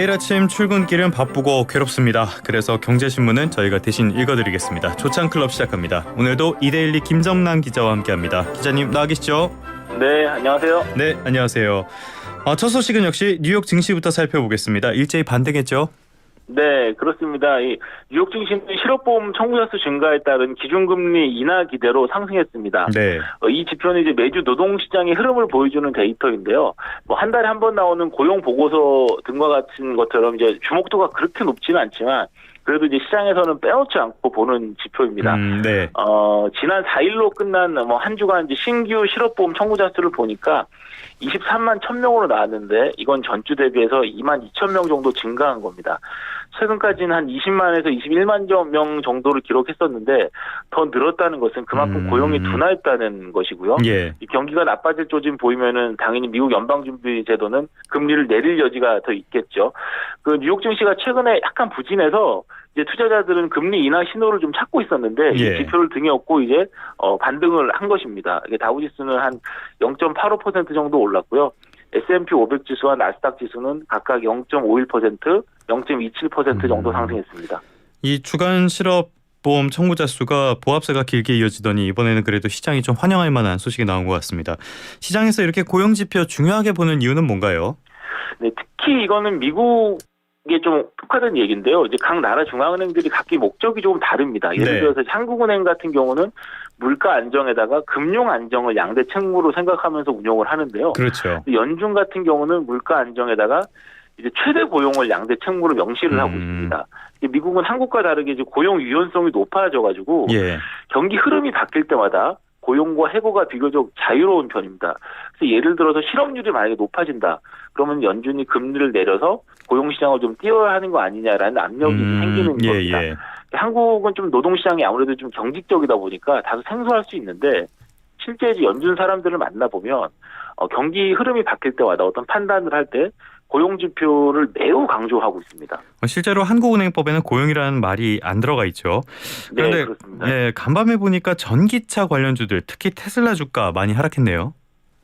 매일 아침 출근길은 바쁘고 괴롭습니다. 그래서 경제신문은 저희가 대신 읽어드리겠습니다. 조찬클럽 시작합니다. 오늘도 이데일리 김정남 기자와 함께합니다. 기자님 나와 계시죠? 네, 안녕하세요. 네, 안녕하세요. 첫 소식은 역시 뉴욕 증시부터 살펴보겠습니다. 일제히 반등했죠? 네, 그렇습니다. 이 뉴욕 증시는 실업보험 청구자 수 증가에 따른 기준금리 인하 기대로 상승했습니다. 네. 이 지표는 이제 매주 노동시장의 흐름을 보여주는 데이터인데요. 뭐 한 달에 한 번 나오는 고용 보고서 등과 같은 것처럼 이제 주목도가 그렇게 높지는 않지만 그래도 이제 시장에서는 빼놓지 않고 보는 지표입니다. 네. 지난 4일로 끝난 뭐 한 주간 이제 신규 실업보험 청구자 수를 보니까 23만 1,000명으로 나왔는데 이건 전주 대비해서 2만 2천 명 정도 증가한 겁니다. 최근까지는 한 20만에서 21만 명 정도를 기록했었는데 더 늘었다는 것은 그만큼 고용이 둔화했다는 것이고요. 예. 이 경기가 나빠질 조짐 보이면은 당연히 미국 연방준비제도는 금리를 내릴 여지가 더 있겠죠. 그 뉴욕 증시가 최근에 약간 부진해서 이제 투자자들은 금리 인하 신호를 좀 찾고 있었는데 예. 이 지표를 등에 업고 이제 반등을 한 것입니다. 이게 다우지수는 한 0.85% 정도 올랐고요. S&P 500 지수와 나스닥 지수는 각각 0.51%, 0.27% 정도 상승했습니다. 이 주간 실업보험 청구자 수가 보합세가 길게 이어지더니 이번에는 그래도 시장이 좀 환영할 만한 소식이 나온 것 같습니다. 시장에서 이렇게 고용 지표 중요하게 보는 이유는 뭔가요? 네, 특히 이거는 미국에 좀 특화된 얘기인데요. 이제 각 나라 중앙은행들이 각기 목적이 조금 다릅니다. 예를 네. 들어서 한국은행 같은 경우는 물가 안정에다가 금융 안정을 양대 책무로 생각하면서 운용을 하는데요. 그렇죠. 연준 같은 경우는 물가 안정에다가 이제 최대 고용을 양대 책무로 명시를 하고 있습니다. 미국은 한국과 다르게 이제 고용 유연성이 높아져가지고 예. 경기 흐름이 바뀔 때마다 고용과 해고가 비교적 자유로운 편입니다. 그래서 예를 들어서 실업률이 만약에 높아진다. 그러면 연준이 금리를 내려서 고용시장을 좀 띄워야 하는 거 아니냐라는 압력이 생기는 겁니다. 예. 한국은 좀 노동시장이 아무래도 좀 경직적이다 보니까 다소 생소할 수 있는데 실제 이제 연준 사람들을 만나보면 경기 흐름이 바뀔 때마다 어떤 판단을 할 때 고용 지표를 매우 강조하고 있습니다. 실제로 한국은행법에는 고용이라는 말이 안 들어가 있죠. 그런데 네, 그렇습니다. 예, 간밤에 보니까 전기차 관련주들 특히 테슬라 주가 많이 하락했네요.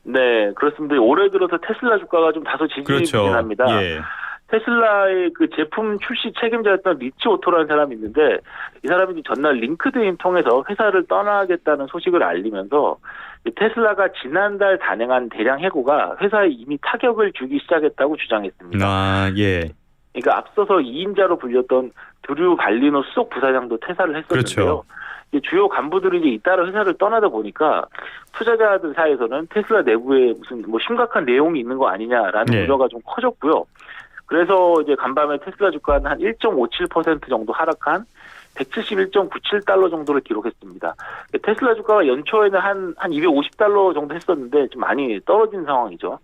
네, 그렇습니다. 올해 들어서 테슬라 주가가 좀 다소 지지부진합니다. 그렇죠. 예. 테슬라의 그 제품 출시 책임자였던 리치 오토라는 사람이 있는데 이 사람이 전날 링크드인 통해서 회사를 떠나겠다는 소식을 알리면서 테슬라가 지난달 단행한 대량 해고가 회사에 이미 타격을 주기 시작했다고 주장했습니다. 아, 예. 그러니까 앞서서 2인자로 불렸던 드류 발리노 수석 부사장도 퇴사를 했었는데요. 그렇죠. 주요 간부들이 이제 잇따라 회사를 떠나다 보니까 투자자들 사이에서는 테슬라 내부에 무슨 뭐 심각한 내용이 있는 거 아니냐라는 네. 우려가 좀 커졌고요. 그래서 이제 간밤에 테슬라 주가는 한 1.57% 정도 하락한 171.97달러 정도를 기록했습니다. 테슬라 주가가 연초에는 한 250달러 정도 했었는데 좀 많이 떨어진 상황이죠.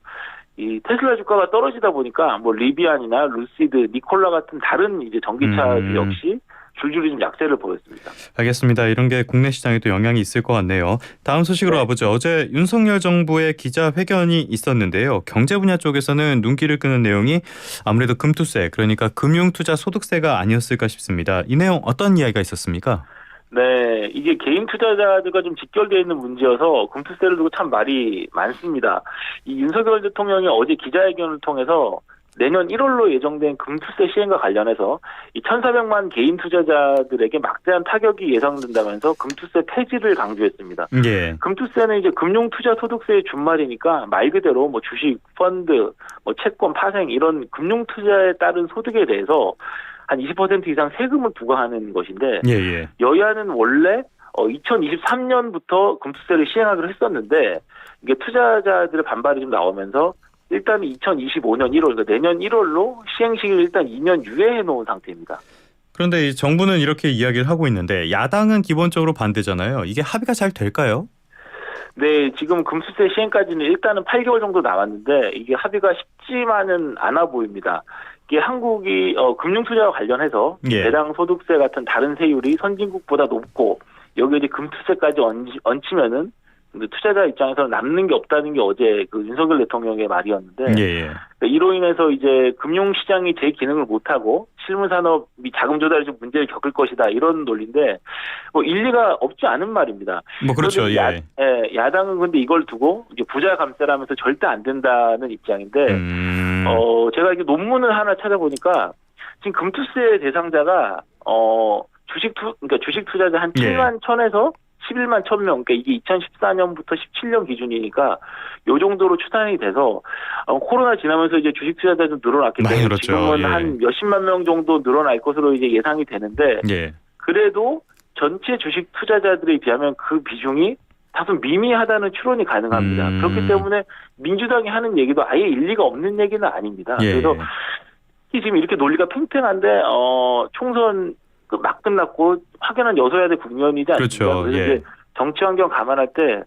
이 테슬라 주가가 떨어지다 보니까 뭐 리비안이나 루시드, 니콜라 같은 다른 이제 전기차들 역시 줄줄이 좀 약세를 보였습니다. 알겠습니다. 이런 게 국내 시장에도 영향이 있을 것 같네요. 다음 소식으로 네. 와보죠. 어제 윤석열 정부의 기자회견이 있었는데요. 경제 분야 쪽에서는 눈길을 끄는 내용이 아무래도 금투세, 그러니까 금융투자소득세가 아니었을까 싶습니다. 이 내용 어떤 이야기가 있었습니까? 네, 이게 개인 투자자들과 좀 직결되어 있는 문제여서 금투세를 두고 참 말이 많습니다. 이 윤석열 대통령이 어제 기자회견을 통해서 내년 1월로 예정된 금투세 시행과 관련해서 이 1,400만 개인 투자자들에게 막대한 타격이 예상된다면서 금투세 폐지를 강조했습니다. 예. 금투세는 이제 금융투자소득세의 준말이니까 말 그대로 뭐 주식, 펀드, 뭐 채권, 파생 이런 금융투자에 따른 소득에 대해서 한 20% 이상 세금을 부과하는 것인데 예. 여야는 원래 2023년부터 금투세를 시행하기로 했었는데 이게 투자자들의 반발이 좀 나오면서 일단 2025년 1월, 그러니까 내년 1월로 시행 시기를 일단 2년 유예해 놓은 상태입니다. 그런데 이 정부는 이렇게 이야기를 하고 있는데 야당은 기본적으로 반대잖아요. 이게 합의가 잘 될까요? 네, 지금 금투세 시행까지는 일단은 8개월 정도 남았는데 이게 합의가 쉽지만은 않아 보입니다. 이게 한국이 금융투자와 관련해서 예. 배당 소득세 같은 다른 세율이 선진국보다 높고 여기에 이제 금투세까지 얹히면은 투자자 입장에서는 남는 게 없다는 게 어제 그 윤석열 대통령의 말이었는데 예. 이로 인해서 이제 금융시장이 제 기능을 못하고 실무산업이 자금 조달에 좀 문제를 겪을 것이다 이런 논리인데 뭐 일리가 없지 않은 말입니다. 뭐 그렇죠. 예. 야당은 근데 이걸 두고 이제 부자 감세라면서 절대 안 된다는 입장인데 제가 이게 논문을 하나 찾아보니까 지금 금투세 대상자가 그러니까 주식 투자자 한 7만 1천에서 11만 1천 명, 그러니까 이게 2014년부터 17년 기준이니까 요 정도로 추산이 돼서 코로나 지나면서 이제 주식 투자자 좀 늘어났기 때문에 지금은 한 몇십만 명 정도 늘어날 것으로 이제 예상이 되는데 그래도 전체 주식 투자자들에 비하면 그 비중이 다소 미미하다는 추론이 가능합니다. 그렇기 때문에 민주당이 하는 얘기도 아예 일리가 없는 얘기는 아닙니다. 그래서 지금 이렇게 논리가 팽팽한데 총선 막 끝났고 확연한 여소야대 국면이지 않습니까? 그렇죠. 그래서 이제 정치 환경 감안할 때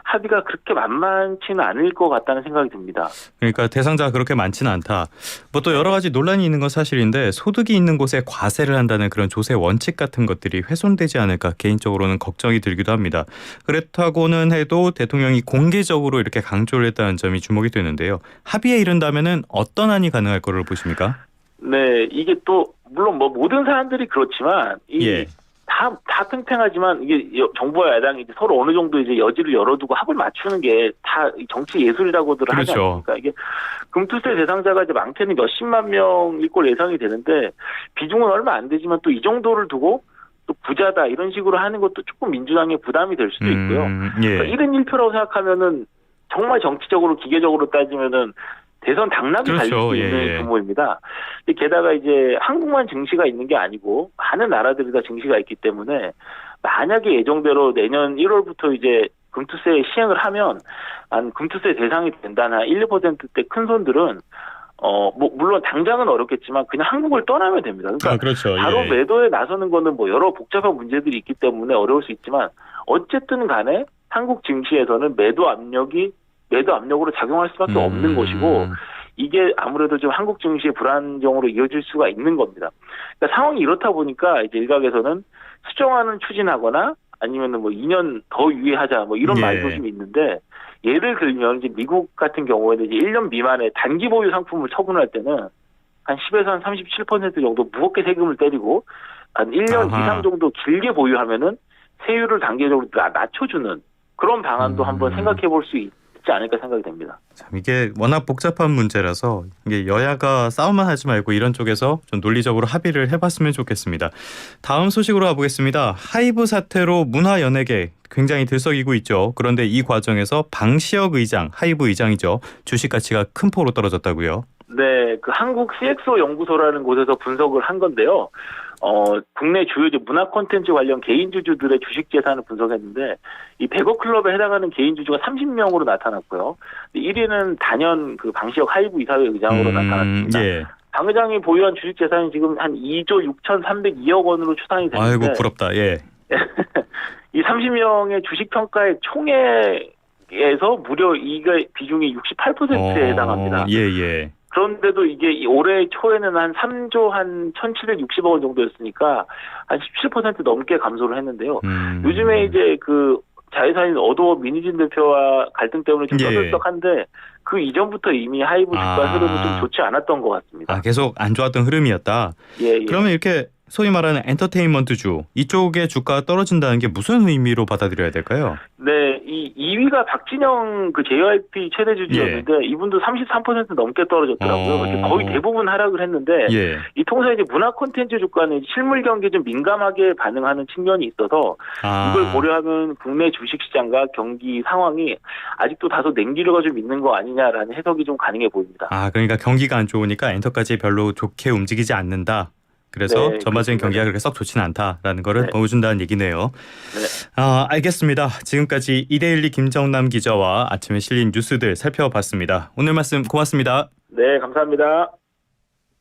합의가 그렇게 만만치는 않을 것 같다는 생각이 듭니다. 그러니까 대상자가 그렇게 많지는 않다. 뭐 또 여러 가지 논란이 있는 건 사실인데 소득이 있는 곳에 과세를 한다는 그런 조세 원칙 같은 것들이 훼손되지 않을까 개인적으로는 걱정이 들기도 합니다. 그렇다고는 해도 대통령이 공개적으로 이렇게 강조를 했다는 점이 주목이 되는데요. 합의에 이른다면은 어떤 안이 가능할 거를 보십니까? 네, 이게 또 물론 뭐 모든 사람들이 그렇지만 다 팽팽하지만 이게 정부와 야당이 이제 서로 어느 정도 이제 여지를 열어두고 합을 맞추는 게 다 정치 예술이라고들 하지 않습니까? 이게 금투세 대상자가 이제 많게는 몇십만 명일 걸 예상이 되는데 비중은 얼마 안 되지만 또 이 정도를 두고 또 부자다 이런 식으로 하는 것도 조금 민주당의 부담이 될 수도 있고요. 그러니까 1인 1표라고 생각하면은 정말 정치적으로 기계적으로 따지면은 대선 당락이 달릴 수 있는 규모입니다. 게다가 이제 한국만 증시가 있는 게 아니고 많은 나라들이 다 증시가 있기 때문에 만약에 예정대로 내년 1월부터 이제 금투세 시행을 하면 금투세 대상이 된다는 한 1, 2%대 큰 손들은 물론 당장은 어렵겠지만 그냥 한국을 떠나면 됩니다. 그러니까 바로 매도에 나서는 거는 뭐 여러 복잡한 문제들이 있기 때문에 어려울 수 있지만 어쨌든 간에 한국 증시에서는 매도 압력으로 작용할 수밖에 없는 것이고 이게 아무래도 좀 한국 증시의 불안정으로 이어질 수가 있는 겁니다. 그러니까 상황이 이렇다 보니까 이제 일각에서는 수정안을 추진하거나 아니면은 뭐 2년 더 유예하자 뭐 이런 말도 좀 있는데 예를 들면 이제 미국 같은 경우에는 이제 1년 미만의 단기 보유 상품을 처분할 때는 한 10에서 한 37% 정도 무겁게 세금을 때리고 한 1년 이상 정도 길게 보유하면은 세율을 단계적으로 낮춰주는 그런 방안도 한번 생각해 볼 수 있지 않을까 생각이 됩니다. 참 이게 워낙 복잡한 문제라서 이게 여야가 싸움만 하지 말고 이런 쪽에서 좀 논리적으로 합의를 해봤으면 좋겠습니다. 다음 소식으로 가보겠습니다. 하이브 사태로 문화연예계 굉장히 들썩이고 있죠. 그런데 이 과정에서 방시혁 의장, 하이브 의장이죠. 주식 가치가 큰 폭으로 떨어졌다고요. 네, 그 한국 CXO 연구소라는 곳에서 분석을 한 건데요. 국내 주요 이제 문화 콘텐츠 관련 개인 주주들의 주식 재산을 분석했는데 이 100억 클럽에 해당하는 개인 주주가 30명으로 나타났고요. 1위는 단연 그 방시혁 하이브 이사회 의장으로 나타났습니다. 방 의장이 보유한 주식 재산이 지금 한 2조 6,302억 원으로 추산이 되는데 아이고 부럽다. 이 30명의 주식 평가의 총액에서 무려 이게 비중이 68%에 해당합니다. 그런데도 이게 올해 초에는 한 3조 한 1,760억 원 정도였으니까 한 17% 넘게 감소를 했는데요. 요즘에 이제 그 자회사인 어도어 민희진 대표와 갈등 때문에 좀 떠들썩한데 그 이전부터 이미 하이브 주가 흐름이 좀 좋지 않았던 것 같습니다. 계속 안 좋았던 흐름이었다. 그러면 이렇게 소위 말하는 엔터테인먼트주 이쪽의 주가가 떨어진다는 게 무슨 의미로 받아들여야 될까요? 네, 이 2위가 박진영 그 JYP 최대 주주였는데 이분도 33% 넘게 떨어졌더라고요. 거의 대부분 하락을 했는데 이 통상 이제 문화 콘텐츠 주가는 실물 경기에 좀 민감하게 반응하는 측면이 있어서 이걸 고려하면 국내 주식 시장과 경기 상황이 아직도 다소 냉기류가 좀 있는 거 아니냐라는 해석이 좀 가능해 보입니다. 그러니까 경기가 안 좋으니까 엔터까지 별로 좋게 움직이지 않는다. 그래서 전반적인 경기가 그렇게 썩 좋지는 않다라는 거를 보여준다는 얘기네요. 알겠습니다. 지금까지 이데일리 김정남 기자와 아침에 실린 뉴스들 살펴봤습니다. 오늘 말씀 고맙습니다. 네, 감사합니다.